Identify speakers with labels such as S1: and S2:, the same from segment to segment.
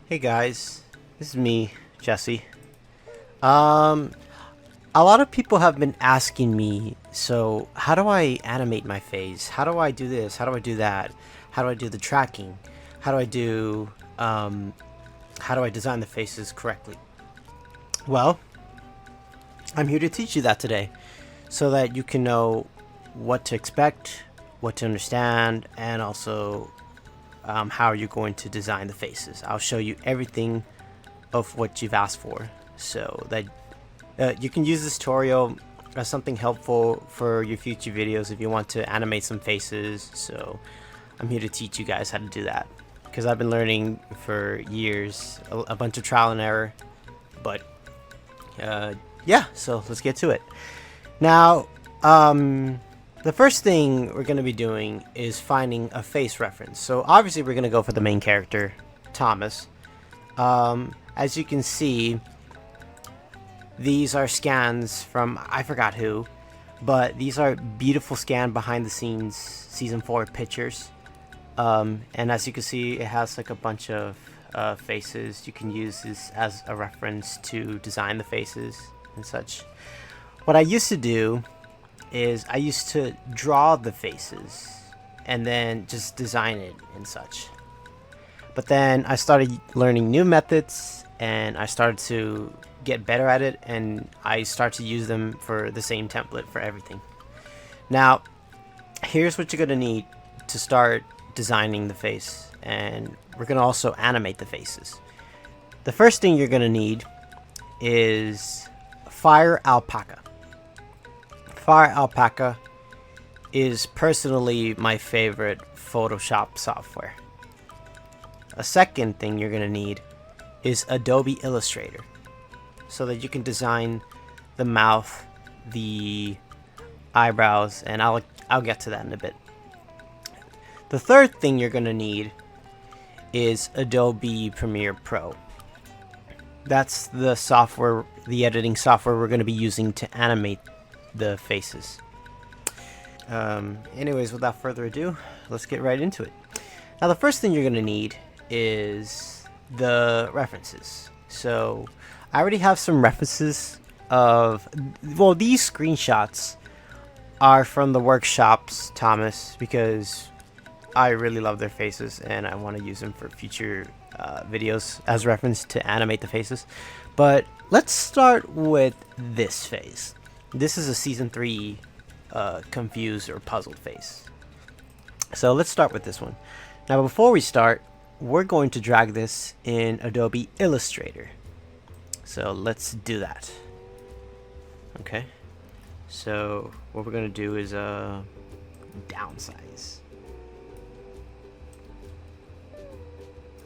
S1: Hey guys, this is me, Jesse. Um, a lot of people have been asking me, so how do I animate my face? How do I do this? How do I do that? How do I do the tracking? How do I do, how do I design the faces correctly? Well, I'm here to teach you that today, so that you can know what to expect, what to understand, and also how you're going to design the faces. I'll show you everything of what you've asked for, so that you can use this tutorial as something helpful for your future videos if you want to animate some faces. So I'm here to teach you guys how to do that, because I've been learning for years, a bunch of trial and error. But yeah, so let's get to it. Now, the first thing we're going to be doing is finding a face reference. So obviously we're going to go for the main character, Thomas. As you can see, these are scans from I forgot who, but these are beautiful scan behind the scenes season 4 pictures. And as you can see, it has like a bunch of faces. You can use this as a reference to design the faces and such. What I used to do is I used to draw the faces and then just design it and such. But then I started learning new methods and I started to get better at it, and I start to use them for the same template for everything. Now, here's what you're going to need to start designing the face, and we're going to also animate the faces. The first thing you're going to need is FireAlpaca. FireAlpaca is personally my favorite Photoshop software. A second thing you're going to need is Adobe Illustrator, so that you can design the mouth, the eyebrows, and I'll get to that in a bit. The third thing you're going to need is Adobe Premiere Pro. That's the software, the editing software we're going to be using to animate the faces. Anyways, without further ado, let's get right into it. Now, the first thing you're going to need is the references. So I already have some references of, well, these screenshots are from the workshops, Thomas, because I really love their faces and I want to use them for future videos as reference to animate the faces. But let's start with this face. This is a season 3 confused or puzzled face. So let's start with this one. Now, before we start, we're going to drag this in Adobe Illustrator. So let's do that. Okay. So what we're going to do is downsize.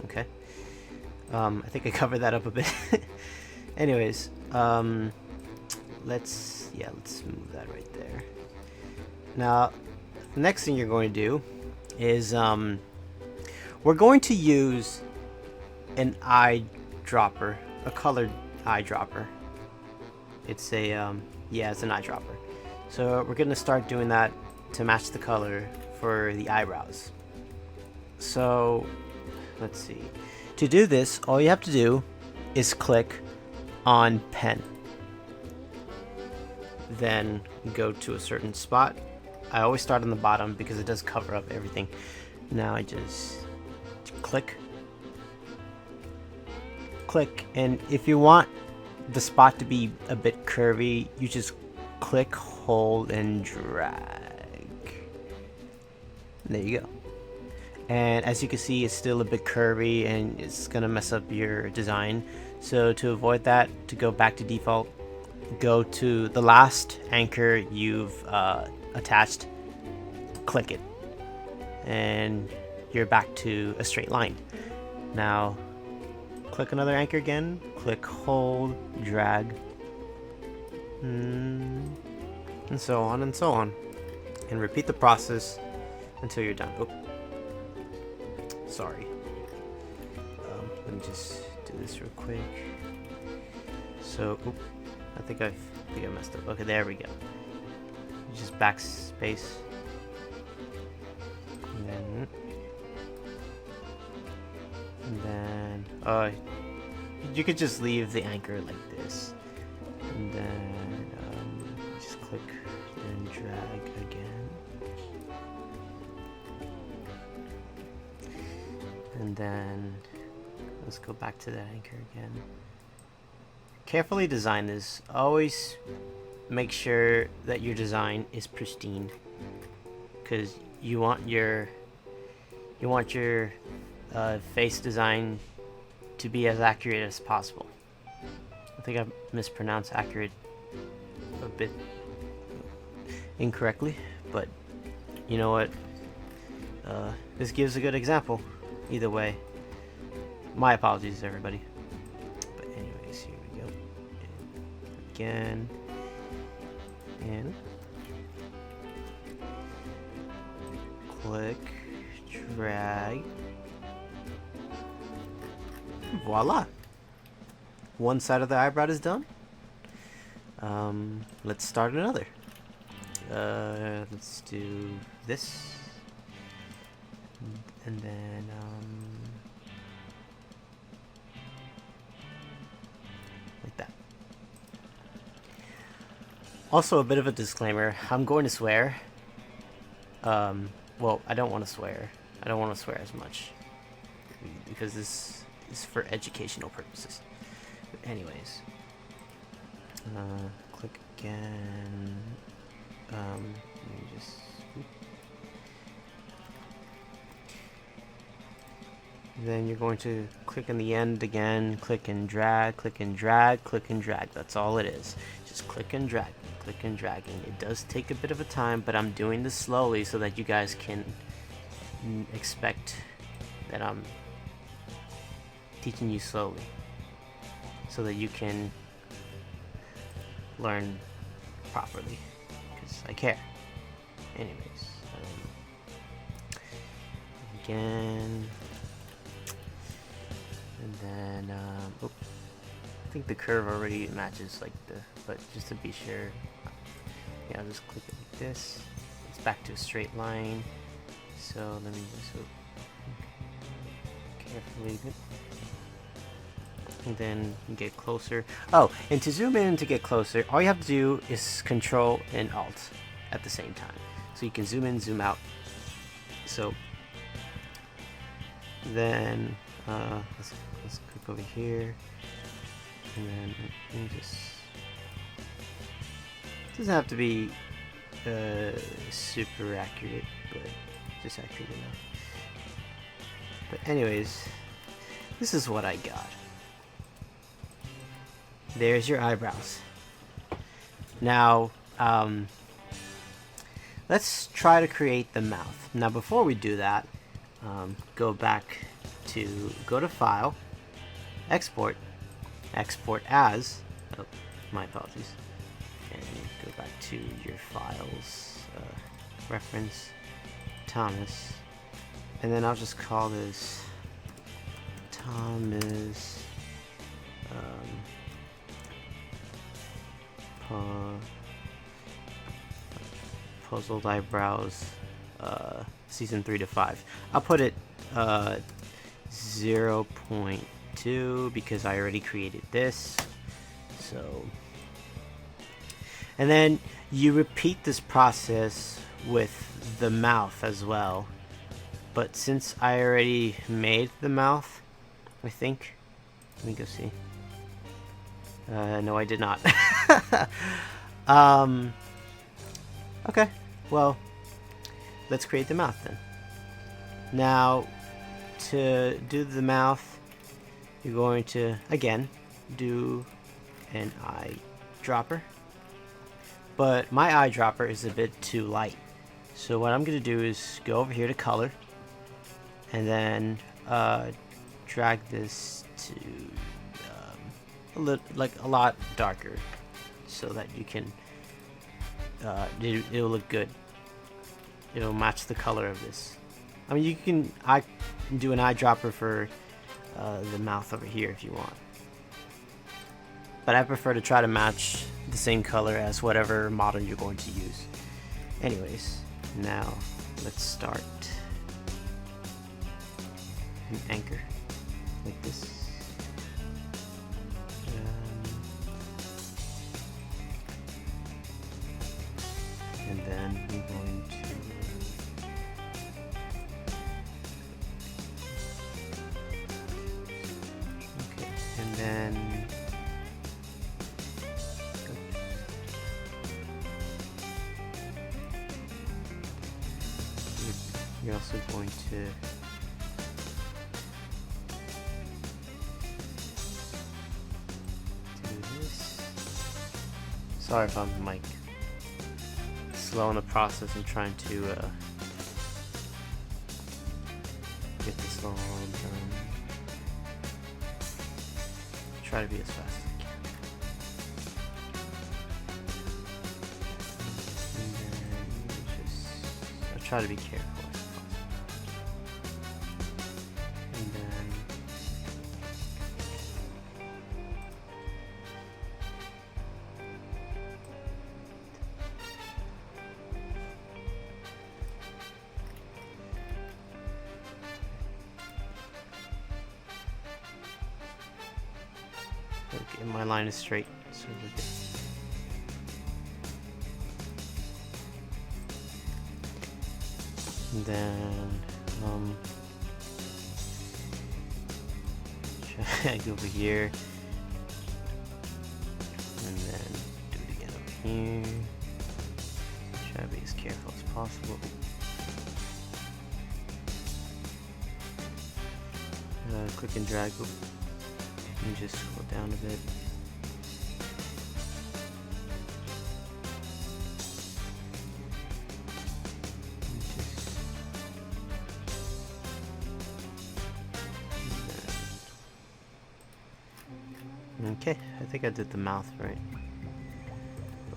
S1: Okay. I think I covered that up a bit. Anyways, let's move that right there. Now, the next thing you're going to do is we're going to use an eyedropper, a colored eyedropper. It's a it's an eyedropper. So we're gonna start doing that to match the color for the eyebrows. So let's see. To do this, all you have to do is click on pen. Then go to a certain spot. I always start on the bottom because it does cover up everything. Now I just click, and if you want the spot to be a bit curvy, you just click, hold, and drag. There you go. And as you can see, it's still a bit curvy and it's gonna mess up your design. So to avoid that, to go back to default, go to the last anchor you've attached, click it, and you're back to a straight line. Now click another anchor again, click, hold, drag, and so on and so on, and repeat the process until you're done. Oh, sorry. Let me just do this real quick. So I think I messed up. Okay, there we go. Just backspace, and then Uh, you could just leave the anchor like this, and then just click and drag again, and then let's go back to that anchor again. Carefully design this. Always make sure that your design is pristine, because you want your face design to be as accurate as possible. I think I mispronounced accurate a bit incorrectly, but you know what? This gives a good example. Either way, my apologies, everybody. But anyways, here we go. And again, and click, drag. Voila! One side of the eyebrow is done. Let's start another. Let's do this, and then like that. Also, a bit of a disclaimer: I'm going to swear. Well, I don't want to swear. I don't want to swear as much because this is for educational purposes. But anyways, click again. Let me just. Then you're going to click in the end again. Click and drag. Click and drag. Click and drag. That's all it is. Just click and drag. Click and dragging. It does take a bit of a time, but I'm doing this slowly so that you guys can expect that I'm teaching you slowly, so that you can learn properly, because I care. Anyways, again, and then oh, I think the curve already matches like but just to be sure, yeah, I'll just click it like this. It's back to a straight line. So let me just carefully, and then you get closer. Oh, and to zoom in to get closer, all you have to do is Control and Alt at the same time. So you can zoom in, zoom out. So then let's click over here, and then let me just. It doesn't have to be super accurate, but just accurate enough. But anyways, this is what I got. There's your eyebrows. Now, let's try to create the mouth. Now, before we do that, go to File, Export, Export As. Oh, my apologies. And go back to your files, Reference, Thomas, and then I'll just call this Thomas Puzzled Eyebrows Season 3 to 5. I'll put it 0.2 because I already created this. So, and then you repeat this process with the mouth as well. But since I already made the mouth, I think, let me go see. No, I did not. Okay, well, let's create the mouth then. Now, to do the mouth, you're going to, again, do an eyedropper. But my eyedropper is a bit too light. So what I'm going to do is go over here to color, and then drag this to a lot darker, so that you can it'll look good. It'll match the color of this. I mean, you can do an eyedropper for the mouth over here if you want, but I prefer to try to match the same color as whatever model you're going to use. Anyways, now let's start an anchor like this. then you're also going to do this. Sorry if I'm like slow in the process and trying to get this all done. Try to be as fast as I can. And then I'll try to be careful as possible. And then okay, my line is straight, so we're good. And then drag over here, and then do it again over here. Try to be as careful as possible. Click and drag, and just scroll down a bit. Okay, I think I did the mouth right.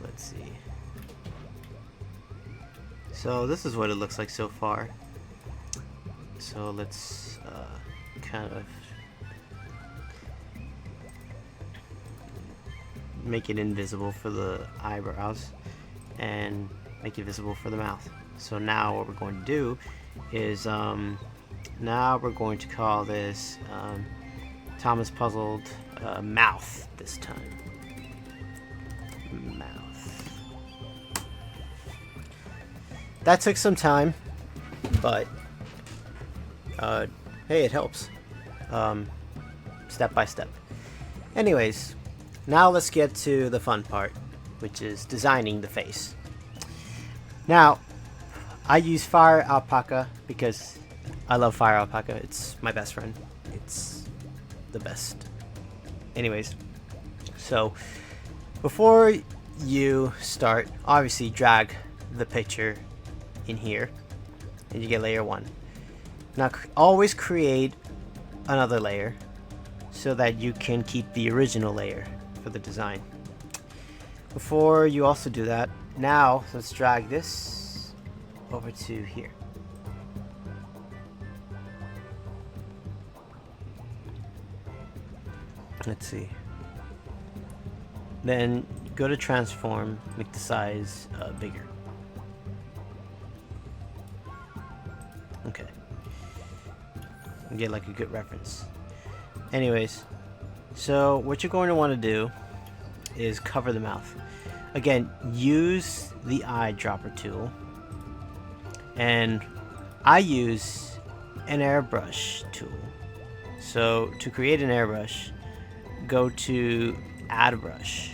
S1: Let's see. So this is what it looks like so far. So let's kind of make it invisible for the eyebrows and make it visible for the mouth. So now what we're going to do is now we're going to call this Thomas Puzzled mouth this time. Mouth. That took some time, but hey, it helps. Step by step. Anyways, now let's get to the fun part, which is designing the face. Now, I use FireAlpaca because I love FireAlpaca. It's my best friend. It's the best. Anyways, so before you start, obviously drag the picture in here and you get layer 1. Now always create another layer so that you can keep the original layer for the design. Before you also do that, now let's drag this over to here. Let's see. Then go to transform, make the size bigger. Okay. And get like a good reference. Anyways, so what you're going to want to do is cover the mouth. Again, use the eyedropper tool, and I use an airbrush tool. So to create an airbrush, go to add brush,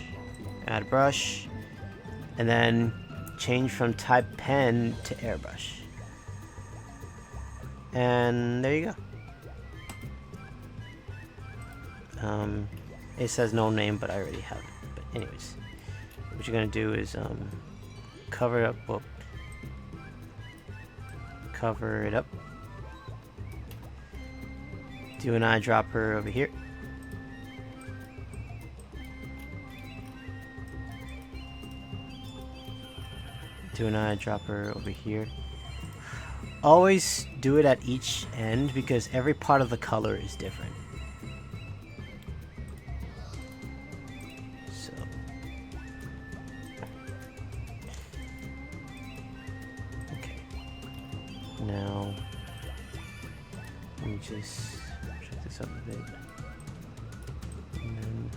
S1: and then change from type pen to airbrush, and there you go. It says no name, but I already have it. But anyways, what you're gonna do is cover it up. Well, cover it up. Do an eyedropper over here. Do an eyedropper over here. Always do it at each end because every part of the color is different. So okay. Now let me just check this up a bit. And then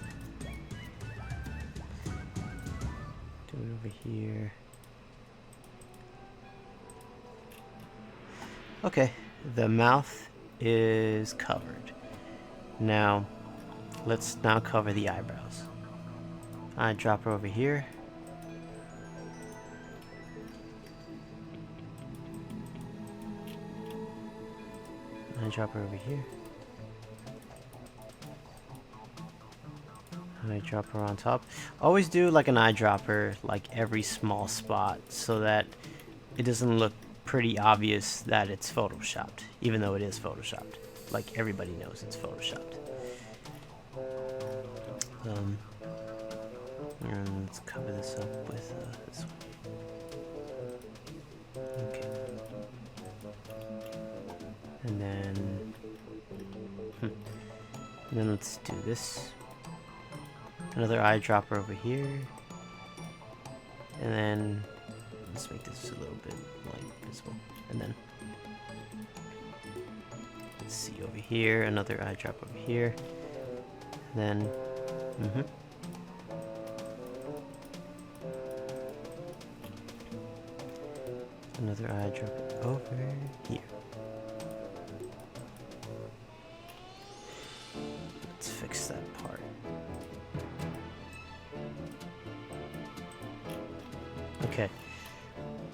S1: do it over here. Okay, the mouth is covered. Now, let's now cover the eyebrows. Eyedropper over here. Eyedropper over here. Eyedropper on top. Always do like an eyedropper like every small spot so that it doesn't look pretty obvious that it's photoshopped, even though it is photoshopped. Like everybody knows it's photoshopped. And let's cover this up with this one. Okay. And then let's do this. Another eyedropper over here. And then let's make this a little bit like visible. And then let's see over here, another eyedropper over here. And then another eyedropper over here. Let's fix that part. Okay,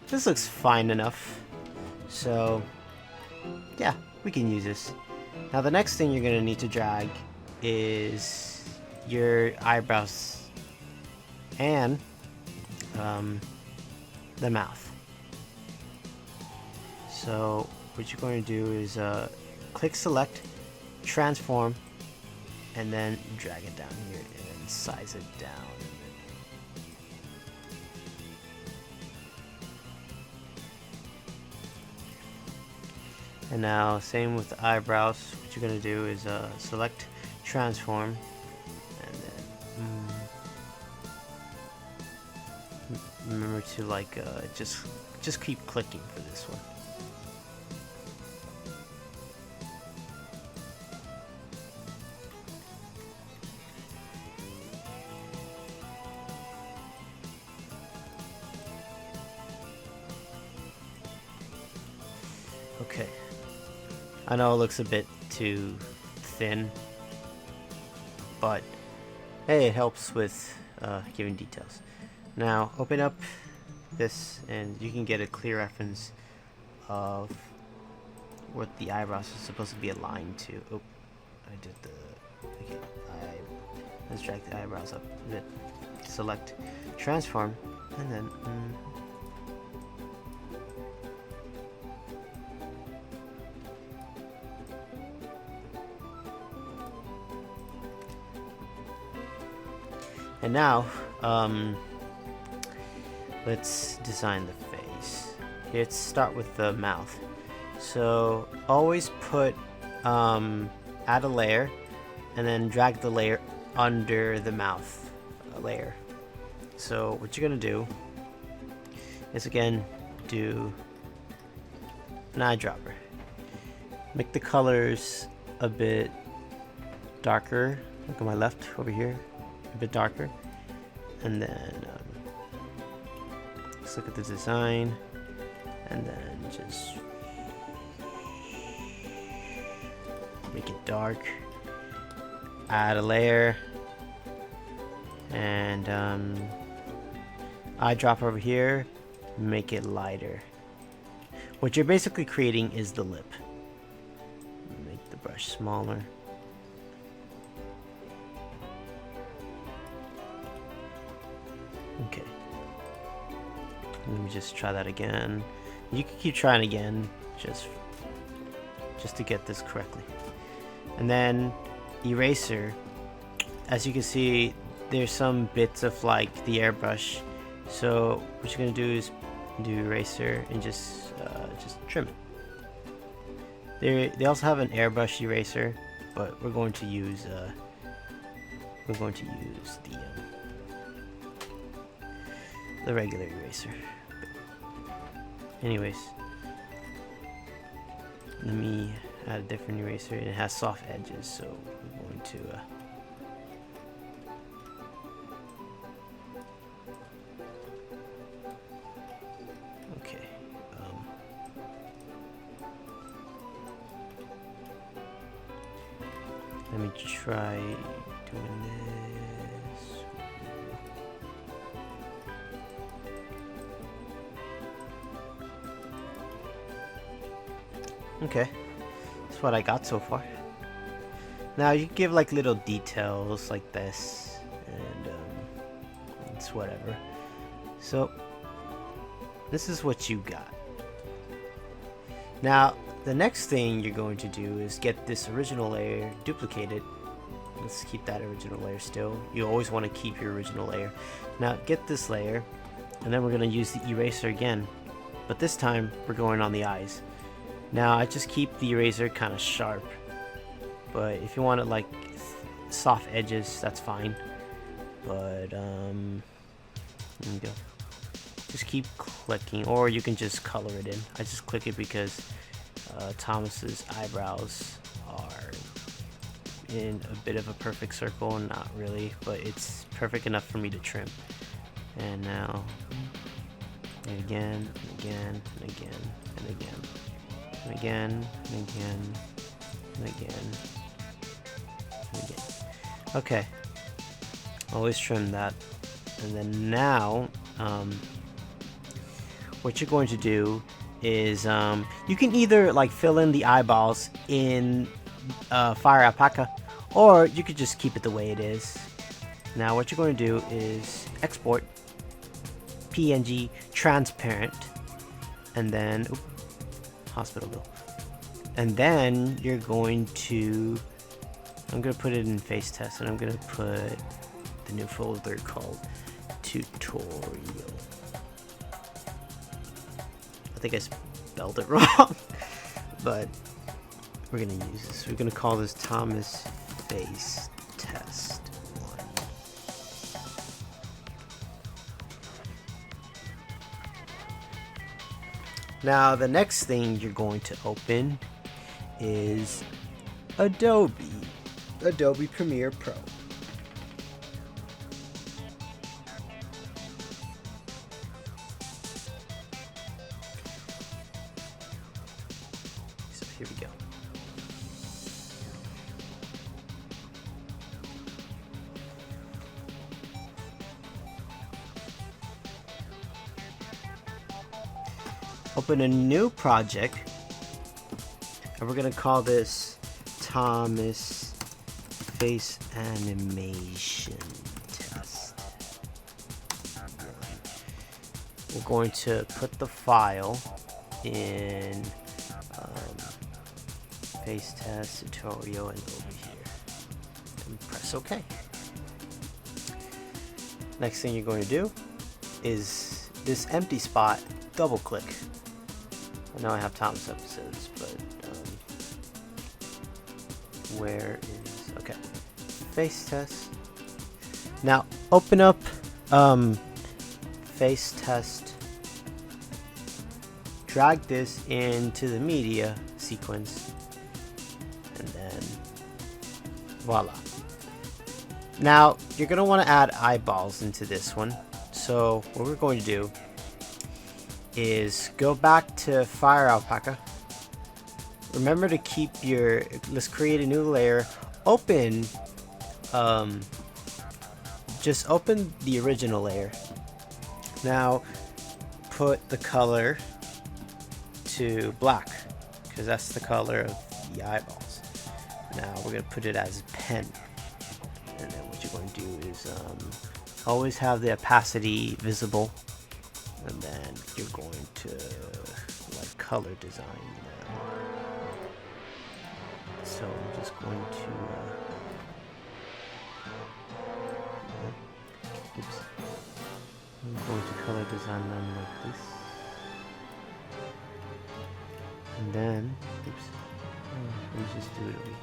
S1: this looks fine enough, so yeah, we can use this. Now the next thing you're gonna need to drag is your eyebrows and the mouth. So what you're going to do is click select, transform, and then drag it down here and then size it down. And now, same with the eyebrows. What you're gonna do is select, transform, and then remember to like just keep clicking for this one. Okay. I know it looks a bit too thin, but hey, it helps with giving details. Now open up this and you can get a clear reference of what the eyebrows are supposed to be aligned to. Oh, I did the... Okay, let's drag the eyebrows up a bit. Select, transform, and then... And now, let's design the face. Let's start with the mouth. So always put, add a layer, and then drag the layer under the mouth layer. So what you're gonna do is again do an eyedropper. Make the colors a bit darker. Look on my left over here. A bit darker, and then let's look at the design, and then just make it dark, add a layer, and eyedropper over here, make it lighter. What you're basically creating is the lip. Make the brush smaller. Okay. Let me just try that again. You can keep trying again, just to get this correctly. And then eraser. As you can see, there's some bits of like the airbrush. So what you're gonna do is do eraser and just trim it. They also have an airbrush eraser, but we're going to use the regular eraser. Anyways, let me add a different eraser. It has soft edges, so we're going to okay. Let me try doing this. Okay, that's what I got so far. Now you can give like little details like this, and it's whatever. So this is what you got. Now the next thing you're going to do is get this original layer duplicated. Let's keep that original layer still. You always want to keep your original layer. Now get this layer, and then we're going to use the eraser again, but this time we're going on the eyes. Now I just keep the eraser kind of sharp, but if you want it like soft edges, that's fine. But there you go. Just keep clicking, or you can just color it in. I just click it because Thomas's eyebrows are in a bit of a perfect circle, not really, but it's perfect enough for me to trim. And now, and again, and again, and again, and again. And again, and again, and again, and again. Okay, always trim that. And then now, what you're going to do is, you can either like fill in the eyeballs in FireAlpaca, or you could just keep it the way it is. Now what you're going to do is export PNG transparent, and then hospital bill. And then you're going to, I'm going to put it in face test, and I'm going to put the new folder called tutorial. I think I spelled it wrong, but we're going to use this. We're going to call this Thomas face test 1. Now the next thing you're going to open is Adobe Premiere Pro. So here we go. Open a new project, and we're gonna call this Thomas face animation test. We're going to put the file in face test tutorial and over here, and press OK. Next thing you're going to do is this empty spot, double click. I know I have Thomas episodes, but where is, okay, face test. Now open up face test, drag this into the media sequence, and then voila. Now you're going to want to add eyeballs into this one, so what we're going to do is go back to FireAlpaca. Remember to keep your, let's create a new layer, open just open the original layer. Now put the color to black, because that's the color of the eyeballs. Now we're going to put it as pen, and then what you're going to do is always have the opacity visible, and then you're going to like color design now. So I'm just going to oops. I'm going to color design them like this, and then oops, let me just do it over here.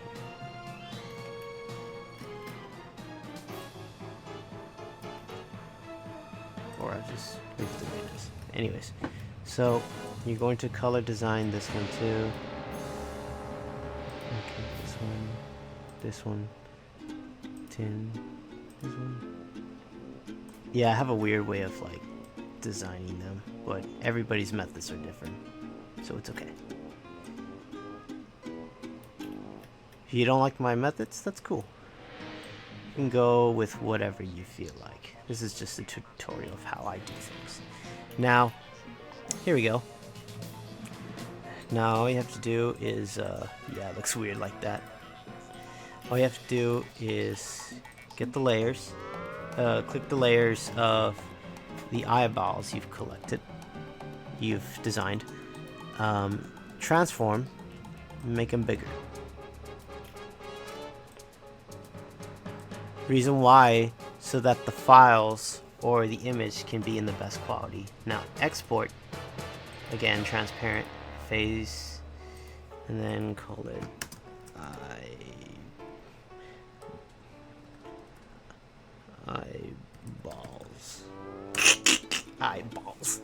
S1: Or I'll just leave it the way it is. Anyways, so you're going to color design this one too. Okay, this one, 10, this one. Yeah, I have a weird way of like designing them, but everybody's methods are different, so it's okay. If you don't like my methods, that's cool. can go with whatever you feel like. This is just a tutorial of how I do things. Now, here we go. Now all you have to do is, yeah, it looks weird like that. All you have to do is get the layers, click the layers of the eyeballs you've designed, transform, make them bigger. Reason why, so that the files or the image can be in the best quality. Now export, again, transparent, phase, and then call it eyeballs. Eyeballs.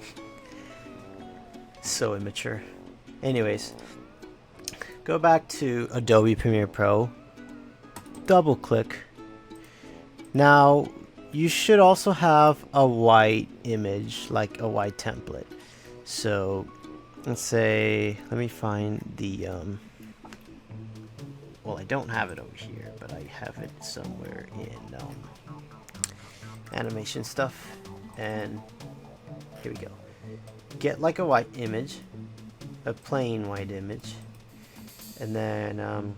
S1: So immature. Anyways, go back to Adobe Premiere Pro, double click. Now you should also have a white image, like a white template. So let's say, let me find the well, I don't have it over here, but I have it somewhere in animation stuff, and here we go. Get like a white image, a plain white image, and then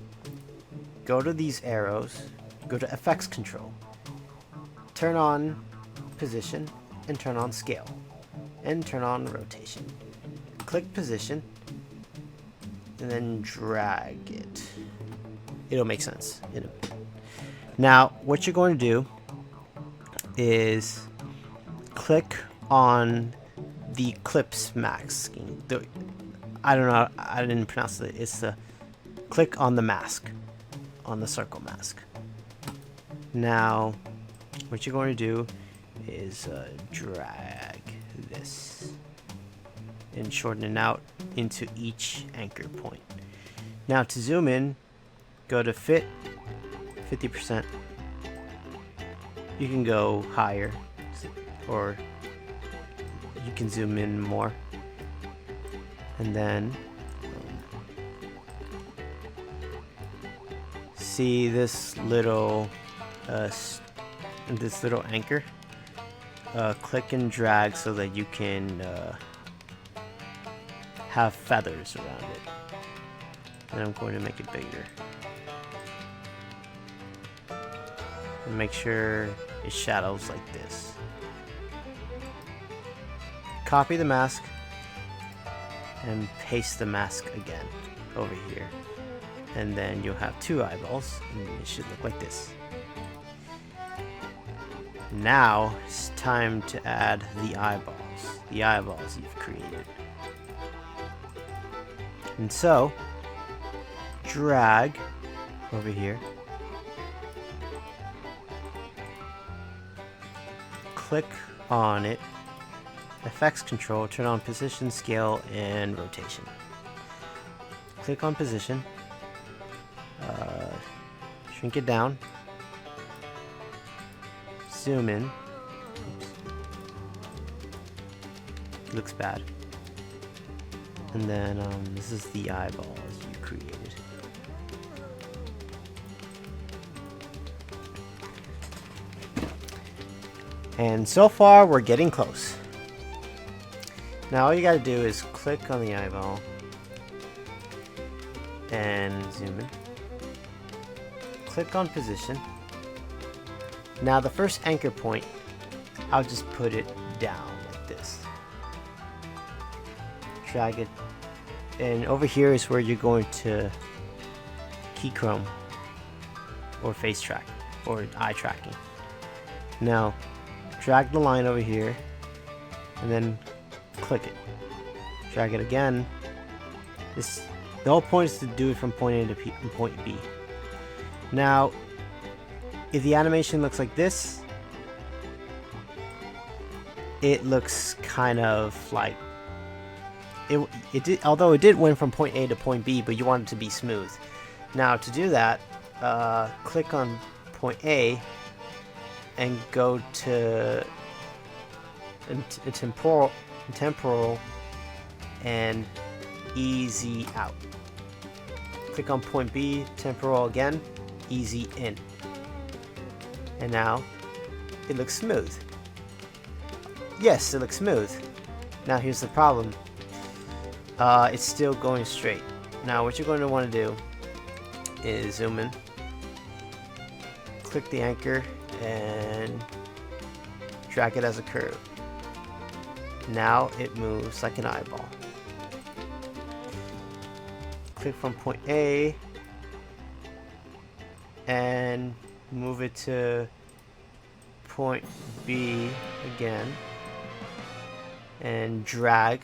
S1: go to these arrows, go to FX control, turn on position, and turn on scale, and turn on rotation. Click position, and then drag it. It'll make sense in a bit. Now, what you're going to do is click on the clips masking. I don't know, I didn't pronounce it. It's the click on the mask, on the circle mask. Now, what you're going to do is drag this and shorten it out into each anchor point. Now to zoom in, go to fit, 50%. You can go higher, or you can zoom in more. And then see this little anchor. Click and drag so that you can have feathers around it. And I'm going to make it bigger. And make sure it shadows like this. Copy the mask and paste the mask again over here. And then you'll have two eyeballs, and it should look like this. Now it's time to add the eyeballs you've created. And so, drag over here, click on it, FX control, turn on position, scale, and rotation. Click on position, shrink it down, zoom in. Oops. It looks bad. And then this is the eyeballs you created. And so far we're getting close. Now all you gotta do is click on the eyeball and zoom in. Click on position. Now the first anchor point, I'll just put it down like this. Drag it, and over here is where you're going to key chrome or face track or eye tracking. Now drag the line over here and then click it. Drag it again. The whole point is to do it from point A to point B. Now, if the animation looks like this, it looks kind of like although it did went from point A to point B, but you want it to be smooth. Now to do that, click on point A and go to temporal and easy out. Click on point B, temporal again, easy in. And now it looks smooth. Yes, it looks smooth. Now here's the problem. It's still going straight. Now what you're going to want to do is zoom in, click the anchor, and drag it as a curve. Now it moves like an eyeball. Click from point A and move it to point B again, and drag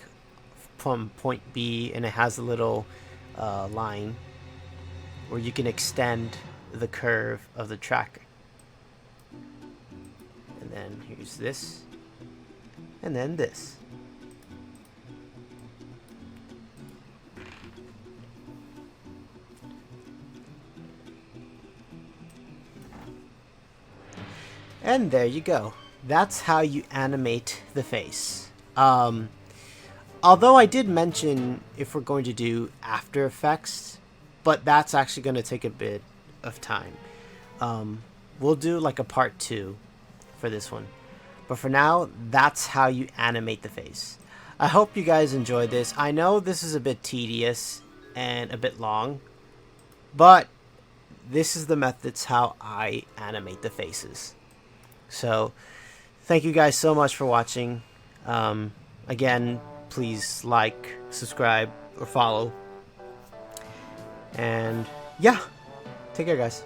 S1: from point B, and it has a little line where you can extend the curve of the tracker. And then here's this, and then this. And there you go. That's how you animate the face. Although I did mention if we're going to do After Effects, but that's actually going to take a bit of time. We'll do like a part 2 for this one. But for now, that's how you animate the face. I hope you guys enjoyed this. I know this is a bit tedious and a bit long, but this is the methods how I animate the faces. So thank you guys so much for watching. Again, please like, subscribe, or follow. And yeah, take care, guys.